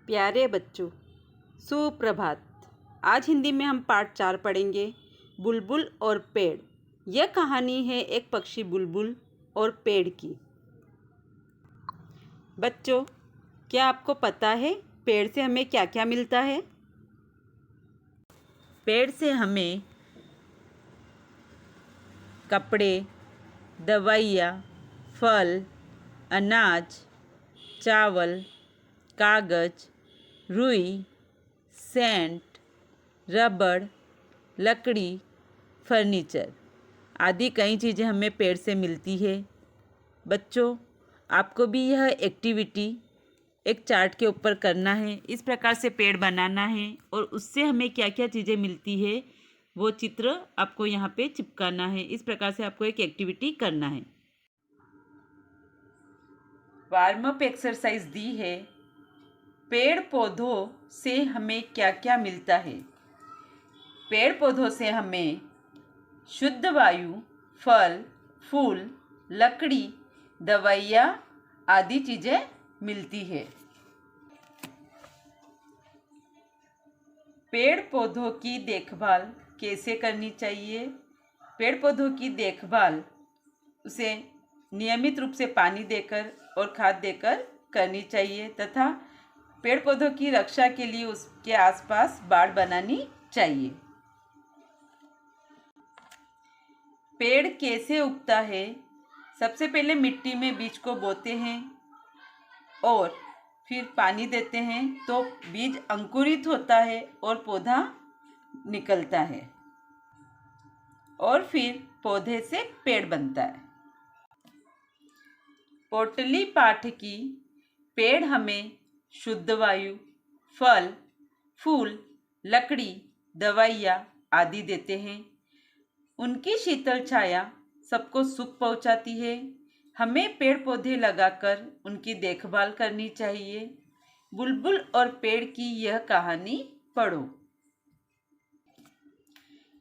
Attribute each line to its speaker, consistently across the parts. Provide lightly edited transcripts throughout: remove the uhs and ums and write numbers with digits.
Speaker 1: प्यारे बच्चों, सुप्रभात। आज हिंदी में हम पाठ 4 पढ़ेंगे, बुलबुल और पेड़। यह कहानी है एक पक्षी बुलबुल और पेड़ की। बच्चों, क्या आपको पता है पेड़ से हमें क्या क्या मिलता है? पेड़ से हमें कपड़े, दवाइयाँ, फल, अनाज, चावल, कागज, रुई, सेंट, रबड़, लकड़ी, फर्नीचर आदि कई चीज़ें हमें पेड़ से मिलती है। बच्चों, आपको भी यह एक्टिविटी एक चार्ट के ऊपर करना है। इस प्रकार से पेड़ बनाना है और उससे हमें क्या क्या चीज़ें मिलती है वो चित्र आपको यहाँ पे चिपकाना है। इस प्रकार से आपको एक एक्टिविटी करना है। वार्म अप एक्सरसाइज दी है। पेड़ पौधों से हमें क्या क्या मिलता है? पेड़ पौधों से हमें शुद्ध वायु, फल, फूल, लकड़ी, दवाइयाँ आदि चीज़ें मिलती है। पेड़ पौधों की देखभाल कैसे करनी चाहिए? पेड़ पौधों की देखभाल उसे नियमित रूप से पानी देकर और खाद देकर करनी चाहिए तथा पेड़ पौधों की रक्षा के लिए उसके आसपास बाड़ बनानी चाहिए। पेड़ कैसे उगता है? सबसे पहले मिट्टी में बीज को बोते हैं और फिर पानी देते हैं तो बीज अंकुरित होता है और पौधा निकलता है और फिर पौधे से पेड़ बनता है। पोटली पाठ की पेड़ हमें शुद्ध वायु, फल, फूल, लकड़ी, दवाइयाँ आदि देते हैं। उनकी शीतल छाया सबको सुख पहुँचाती है। हमें पेड़ पौधे लगाकर उनकी देखभाल करनी चाहिए। बुलबुल और पेड़ की यह कहानी पढ़ो।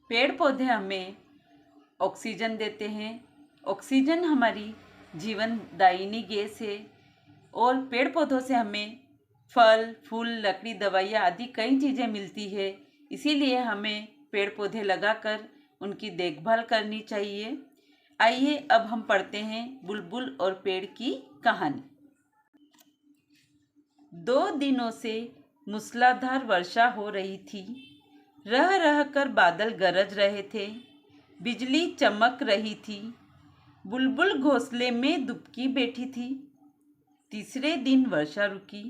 Speaker 1: पेड़ पौधे हमें ऑक्सीजन देते हैं। ऑक्सीजन हमारी जीवनदायिनी गैस है और पेड़ पौधों से हमें फल, फूल, लकड़ी, दवाइयाँ आदि कई चीज़ें मिलती है। इसीलिए हमें पेड़ पौधे लगाकर उनकी देखभाल करनी चाहिए। आइए अब हम पढ़ते हैं बुलबुल और पेड़ की कहानी। 2 दिनों से मूसलाधार वर्षा हो रही थी। रह रह कर बादल गरज रहे थे। बिजली चमक रही थी। बुलबुल घोंसले में दुबकी बैठी थी। तीसरे दिन वर्षा रुकी,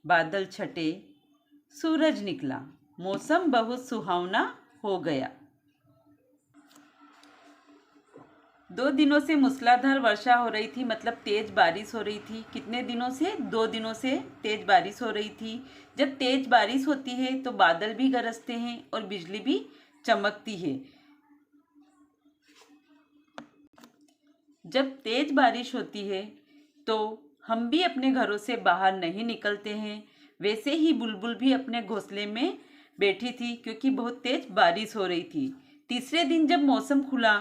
Speaker 1: बादल छटे, सूरज निकला, मौसम बहुत सुहावना हो गया। 2 दिनों से मूसलाधार वर्षा हो रही थी, मतलब तेज बारिश हो रही थी। कितने दिनों से? 2 दिनों से तेज बारिश हो रही थी। जब तेज बारिश होती है तो बादल भी गरजते हैं और बिजली भी चमकती है। जब तेज बारिश होती है तो हम भी अपने घरों से बाहर नहीं निकलते हैं। वैसे ही बुलबुल भी अपने घोंसले में बैठी थी क्योंकि बहुत तेज बारिश हो रही थी। तीसरे दिन जब मौसम खुला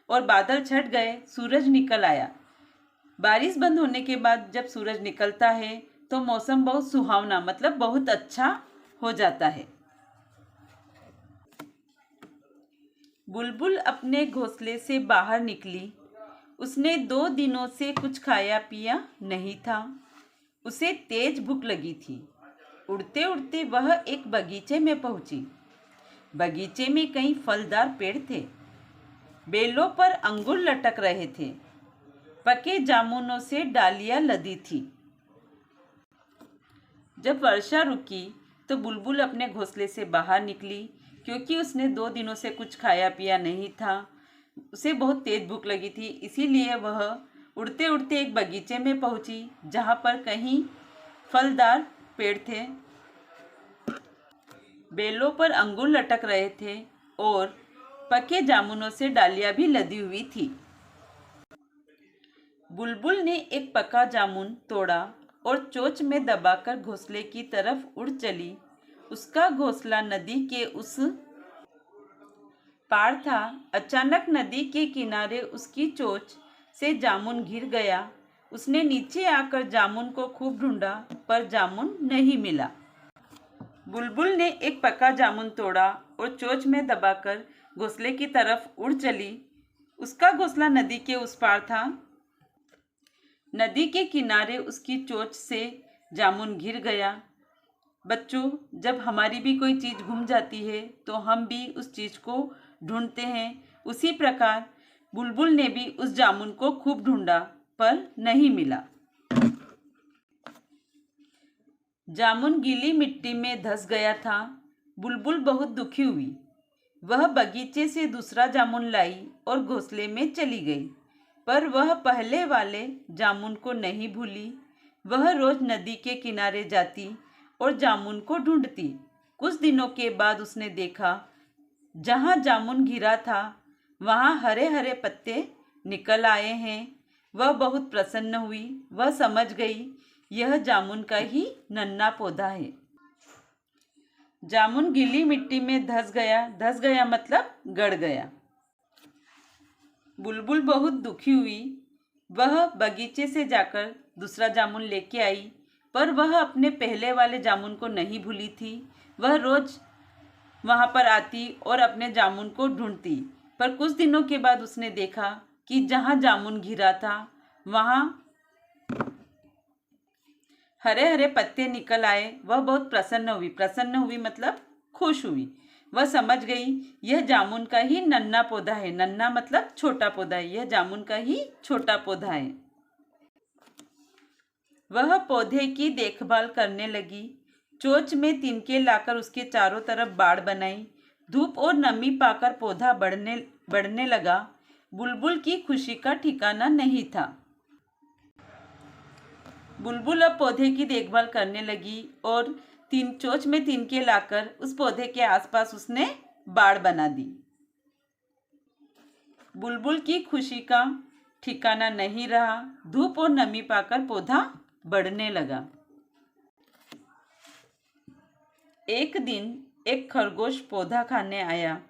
Speaker 1: और बादल छट गए, सूरज निकल आया। बारिश बंद होने के बाद जब सूरज निकलता है तो मौसम बहुत सुहावना, मतलब बहुत अच्छा हो जाता है। बुलबुल अपने घोंसले से बाहर निकली। उसने 2 दिनों से कुछ खाया पिया नहीं था। उसे तेज भूख लगी थी। उड़ते उड़ते वह एक बगीचे में पहुंची। बगीचे में कई फलदार पेड़ थे। बेलों पर अंगूर लटक रहे थे। पके जामुनों से डालियां लदी थी। जब वर्षा रुकी तो बुलबुल अपने घोंसले से बाहर निकली क्योंकि उसने 2 दिनों से कुछ खाया पिया नहीं था। उसे बहुत तेज भूख लगी थी, इसीलिए वह उड़ते उड़ते एक बगीचे में पहुंची जहां पर कहीं फलदार पेड़ थे। बेलों पर अंगूर लटक रहे थे और पके जामुनों से डालियां भी लदी हुई थी। बुलबुल ने एक पका जामुन तोड़ा और चोंच में दबाकर घोंसले की तरफ उड़ चली। उसका घोंसला नदी के उस पार था। अचानक नदी के किनारे उसकी चोंच से जामुन गिर गया। उसने नीचे आकर जामुन को खूब ढूंढा, पर जामुन नहीं मिला। बुलबुल ने एक पका जामुन तोड़ा और चोंच में दबाकर घोंसले की तरफ उड़ चली। उसका घोंसला नदी के उस पार था। नदी के किनारे उसकी चोंच से जामुन गिर गया। बच्चों, जब हमारी भी कोई चीज़ गुम जाती है तो हम भी उस चीज़ को ढूंढते हैं। उसी प्रकार बुलबुल ने भी उस जामुन को खूब ढूंढा, पर नहीं मिला। जामुन गीली मिट्टी में धंस गया था। बुलबुल बहुत दुखी हुई। वह बगीचे से दूसरा जामुन लाई और घोंसले में चली गई, पर वह पहले वाले जामुन को नहीं भूली। वह रोज नदी के किनारे जाती और जामुन को ढूंढती। कुछ दिनों के बाद उसने देखा, जहाँ जामुन गिरा था वहाँ हरे हरे पत्ते निकल आए हैं। वह बहुत प्रसन्न हुई। वह समझ गई, यह जामुन का ही नन्हा पौधा है। जामुन गीली मिट्टी में धंस गया। धंस गया मतलब गड़ गया। बुलबुल बहुत दुखी हुई। वह बगीचे से जाकर दूसरा जामुन लेके आई, पर वह अपने पहले वाले जामुन को नहीं भूली थी। वह रोज वहाँ पर आती और अपने जामुन को ढूंढती, पर कुछ दिनों के बाद उसने देखा कि जहाँ जामुन गिरा था वहाँ हरे हरे पत्ते निकल आए। वह बहुत प्रसन्न हुई। प्रसन्न हुई मतलब खुश हुई। वह समझ गई, यह जामुन का ही नन्हा पौधा है। नन्हा मतलब छोटा पौधा है। यह जामुन का ही छोटा पौधा है। वह पौधे की देखभाल करने लगी। चोंच में तिनके लाकर उसके चारों तरफ बाड़ बनाई। धूप और नमी पाकर पौधा बढ़ने लगा। बुलबुल की खुशी का ठिकाना नहीं था। बुलबुल अब पौधे की देखभाल करने लगी और चोंच में तिनके लाकर उस पौधे के आसपास उसने बाड़ बना दी। बुलबुल की खुशी का ठिकाना नहीं रहा। धूप और नमी पाकर पौधा बढ़ने लगा। एक दिन एक खरगोश पौधा खाने आया।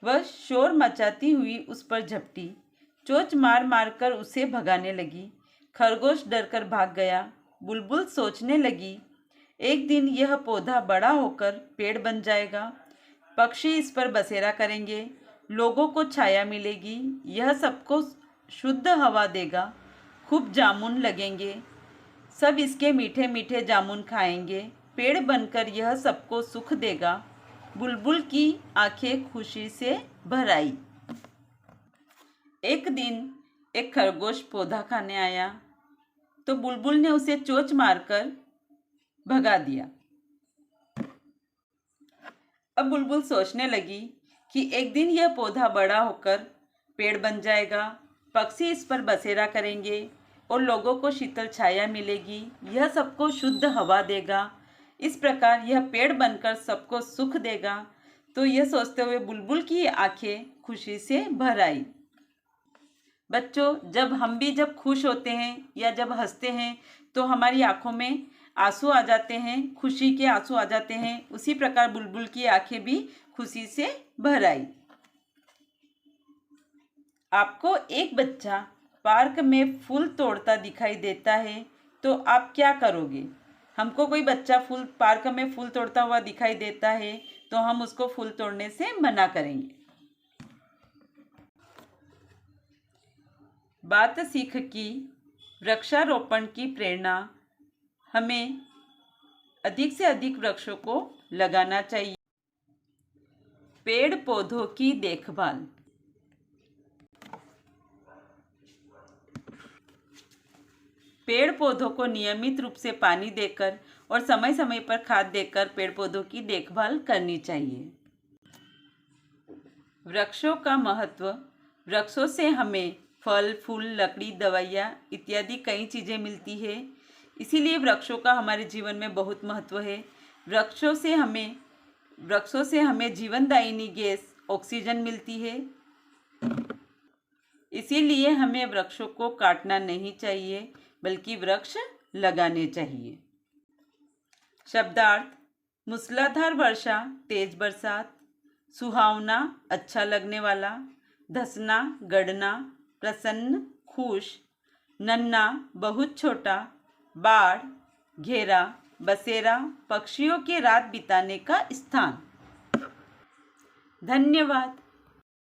Speaker 1: वह शोर मचाती हुई उस पर झपटी। चोंच मार मार कर उसे भगाने लगी। खरगोश डरकर भाग गया। बुलबुल सोचने लगी, एक दिन यह पौधा बड़ा होकर पेड़ बन जाएगा। पक्षी इस पर बसेरा करेंगे। लोगों को छाया मिलेगी। यह सबको शुद्ध हवा देगा। खूब जामुन लगेंगे। सब इसके मीठे मीठे जामुन खाएंगे। पेड़ बनकर यह सबको सुख देगा। बुलबुल की आंखें खुशी से भर आई। एक दिन एक खरगोश पौधा खाने आया, तो बुलबुल ने उसे चोंच मारकर भगा दिया। अब बुलबुल सोचने लगी कि एक दिन यह पौधा बड़ा होकर पेड़ बन जाएगा। पक्षी इस पर बसेरा करेंगे और लोगों को शीतल छाया मिलेगी। यह सबको शुद्ध हवा देगा। इस प्रकार यह पेड़ बनकर सबको सुख देगा। तो यह सोचते हुए बुलबुल की आंखें खुशी से भर आई। बच्चों, जब खुश होते हैं या जब हंसते हैं तो हमारी आंखों में आंसू आ जाते हैं, खुशी के आंसू आ जाते हैं। उसी प्रकार बुलबुल की आंखें भी खुशी से भर आई। आपको एक बच्चा पार्क में फूल तोड़ता दिखाई देता है, तो आप क्या करोगे? हमको कोई बच्चा पार्क में फूल तोड़ता हुआ दिखाई देता है तो हम उसको फूल तोड़ने से मना करेंगे। बात सीख की वृक्षारोपण की प्रेरणा। हमें अधिक से अधिक वृक्षों को लगाना चाहिए। पेड़ पौधों की देखभाल। पेड़ पौधों को नियमित रूप से पानी देकर और समय समय पर खाद देकर पेड़ पौधों की देखभाल करनी चाहिए। वृक्षों का महत्व। वृक्षों से हमें फल, फूल, लकड़ी, दवाइयाँ इत्यादि कई चीज़ें मिलती है। इसीलिए वृक्षों का हमारे जीवन में बहुत महत्व है। वृक्षों से हमें जीवनदायिनी गैस ऑक्सीजन मिलती है। इसीलिए हमें वृक्षों को काटना नहीं चाहिए, बल्कि वृक्ष लगाने चाहिए। शब्दार्थ। मूसलाधार वर्षा, तेज बरसात। सुहावना, अच्छा लगने वाला। धंसना, गड़ना। प्रसन्न, खुश। नन्हा बहुत छोटा, बाढ़, घेरा, बसेरा, पक्षियों के रात बिताने का स्थान। धन्यवाद।